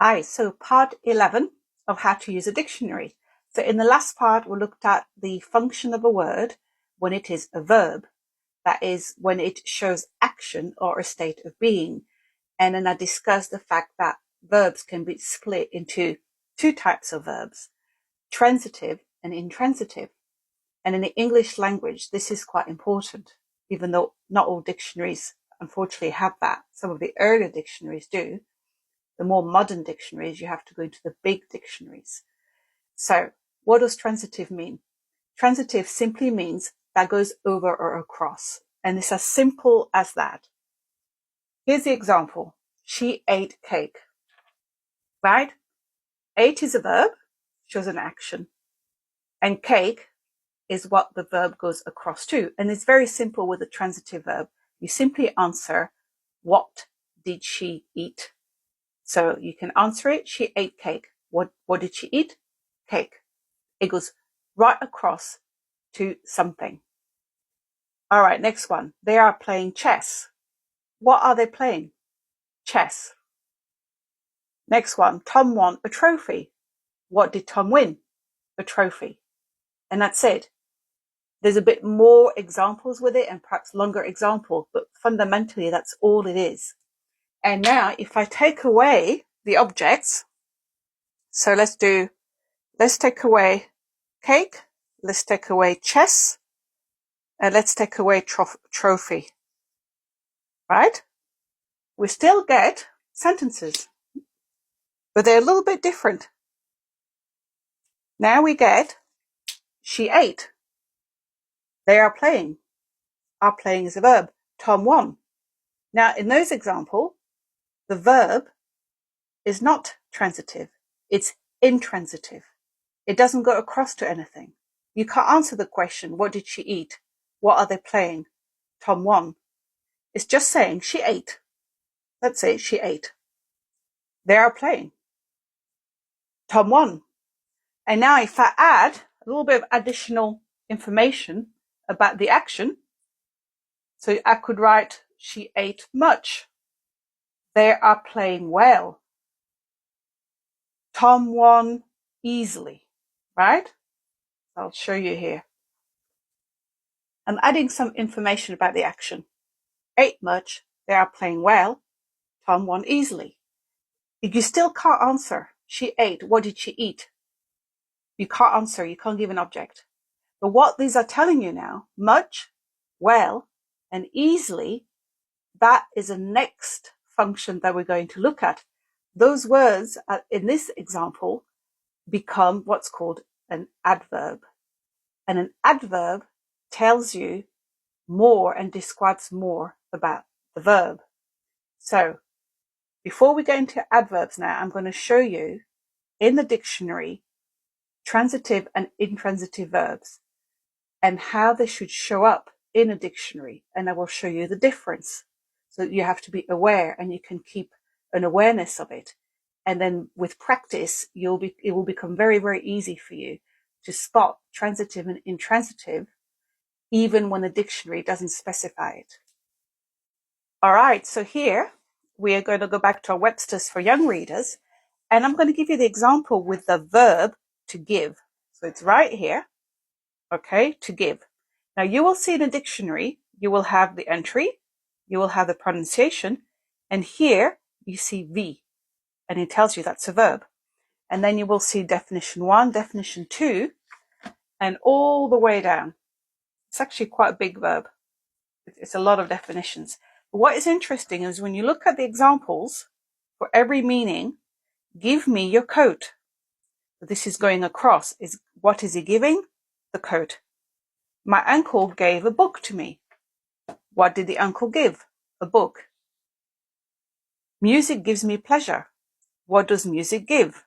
Hi, so part 11 of how to use a dictionary. So in the last part, we looked at the function of a word when it is a verb. That is when it shows action or a state of being. And then I discussed the fact that verbs can be split into two types of verbs, transitive and intransitive. And in the English language, this is quite important, even though not all dictionaries unfortunately have that. Some of the earlier dictionaries do. The more modern dictionaries, you have to go into the big dictionaries. So what does transitive mean? Transitive simply means that goes over or across. And it's as simple as that. Here's the example. She ate cake. Right? Ate is a verb, shows an action. And cake is what the verb goes across to. And it's very simple with a transitive verb. You simply answer, what did she eat? So you can answer it. She ate cake. What did she eat? Cake. It goes right across to something. All right, next one. They are playing chess. What are they playing? Chess. Next one. Tom won a trophy. What did Tom win? A trophy. And that's it. There's a bit more examples with it and perhaps longer examples, but fundamentally that's all it is. And now if I take away the objects, so let's take away cake, let's take away chess, and let's take away trophy. Right? We still get sentences, but they're a little bit different. Now we get, she ate. They are playing. Are playing is a verb. Tom won. Now in those examples, the verb is not transitive. It's intransitive. It doesn't go across to anything. You can't answer the question, what did she eat? What are they playing? Tom won. It's just saying she ate. Let's say she ate. They are playing. Tom won. And now if I add a little bit of additional information about the action, so I could write, she ate much. They are playing well. Tom won easily, right? I'll show you here. I'm adding some information about the action. Ate much. They are playing well. Tom won easily. You still can't answer. She ate. What did she eat? You can't answer. You can't give an object. But what these are telling you now, much, well, and easily, that is a next function that we're going to look at. Those words in this example become what's called an adverb. And an adverb tells you more and describes more about the verb. So before we go into adverbs now, I'm going to show you in the dictionary transitive and intransitive verbs and how they should show up in a dictionary. And I will show you the difference. So you have to be aware and you can keep an awareness of it. And then with practice, it will become very, very easy for you to spot transitive and intransitive, even when the dictionary doesn't specify it. All right, so here we are going to go back to our Webster's for Young Readers, and I'm going to give you the example with the verb to give. So it's right here, okay, to give. Now you will see in a dictionary, you will have the entry, you will have the pronunciation, and here you see V, and it tells you that's a verb. And then you will see definition 1, definition 2, and all the way down. It's actually quite a big verb. It's a lot of definitions. But what is interesting is when you look at the examples, for every meaning, give me your coat. This is going across. What is he giving? The coat. My uncle gave a book to me. What did the uncle give? A book. Music gives me pleasure. What does music give?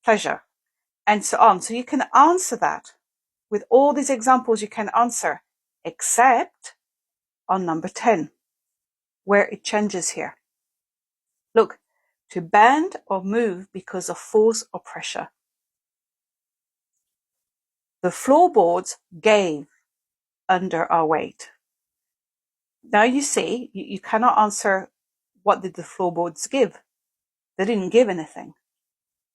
Pleasure. And so on. So you can answer that. With all these examples, you can answer, except on number 10, where it changes here. Look, to bend or move because of force or pressure. The floorboards gave under our weight. Now you see, you cannot answer what did the floorboards give. They didn't give anything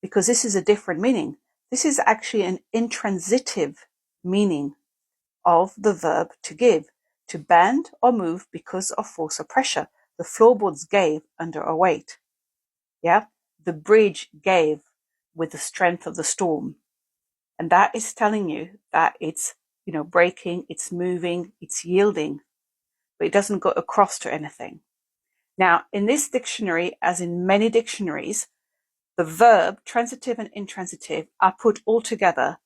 because this is a different meaning. This is actually an intransitive meaning of the verb to give, to bend or move because of force or pressure. The floorboards gave under a weight. Yeah, the bridge gave with the strength of the storm. And that is telling you that it's, breaking, it's moving, it's yielding, but it doesn't go across to anything. Now, in this dictionary, as in many dictionaries, the verb, transitive and intransitive, are put all together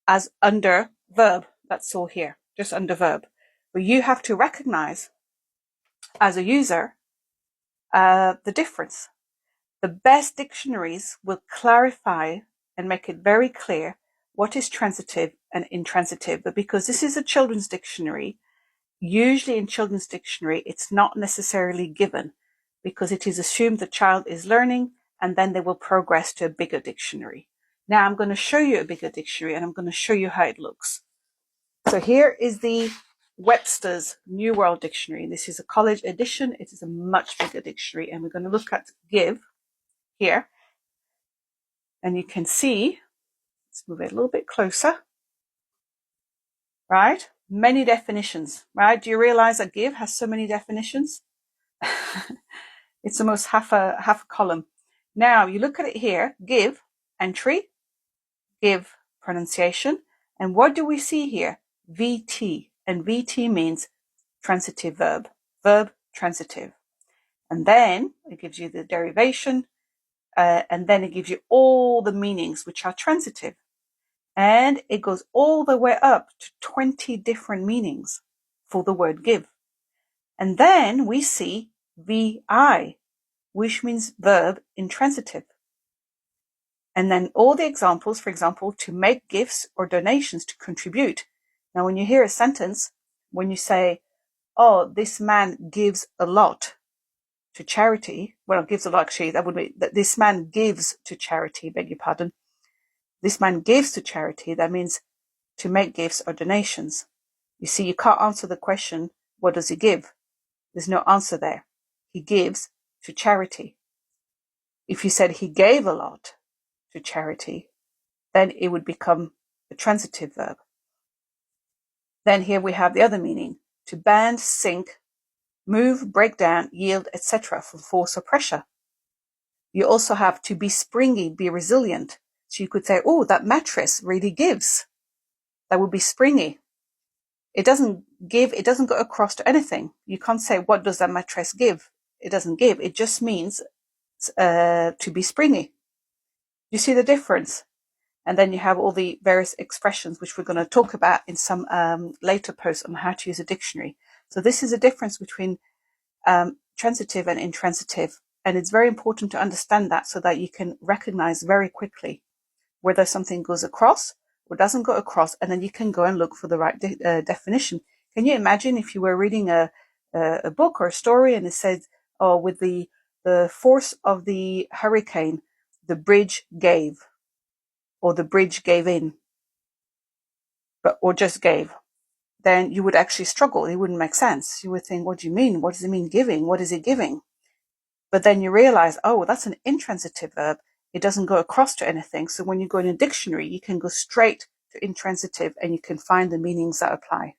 as under verb. That's all here, just under verb. But you have to recognize, as a user, the difference. The best dictionaries will clarify and make it very clear what is transitive and intransitive. But because this is a children's dictionary, usually in children's dictionary, it's not necessarily given because it is assumed the child is learning and then they will progress to a bigger dictionary. Now I'm going to show you a bigger dictionary and I'm going to show you how it looks. So here is the Webster's New World Dictionary. This is a college edition. It is a much bigger dictionary and we're going to look at give here. And you can see, let's move it a little bit closer, right? Many definitions, right? Do you realize that give has so many definitions? It's almost half a column. Now you look at it here, give, entry, give, pronunciation. And what do we see here? VT. And VT means transitive verb, verb transitive. And then it gives you the derivation, and then it gives you all the meanings which are transitive. And it goes all the way up to 20 different meanings for the word give. And then we see VI, which means verb intransitive. And then all the examples, for example, to make gifts or donations, to contribute. Now, when you hear a sentence, when you say, oh, this man gives a lot to charity, well, gives a lot, actually, that would be that this man gives to charity, beg your pardon. This man gives to charity, that means to make gifts or donations. You see, you can't answer the question, what does he give? There's no answer there. He gives to charity. If you said he gave a lot to charity, then it would become a transitive verb. Then here we have the other meaning, to bend, sink, move, break down, yield, etc. from force or pressure. You also have to be springy, be resilient. So you could say, oh, that mattress really gives. That would be springy. It doesn't give, it doesn't go across to anything. You can't say, what does that mattress give? It doesn't give. It just means to be springy. You see the difference? And then you have all the various expressions, which we're going to talk about in some later posts on how to use a dictionary. So this is a difference between transitive and intransitive. And it's very important to understand that so that you can recognize very quickly whether something goes across or doesn't go across, and then you can go and look for the right definition. Can you imagine if you were reading a book or a story and it said, oh, with the force of the hurricane, the bridge gave, or the bridge gave in, or just gave, then you would actually struggle. It wouldn't make sense. You would think, what do you mean? What does it mean giving? What is it giving? But then you realize, oh, that's an intransitive verb. It doesn't go across to anything. So when you go in a dictionary, you can go straight to intransitive and you can find the meanings that apply.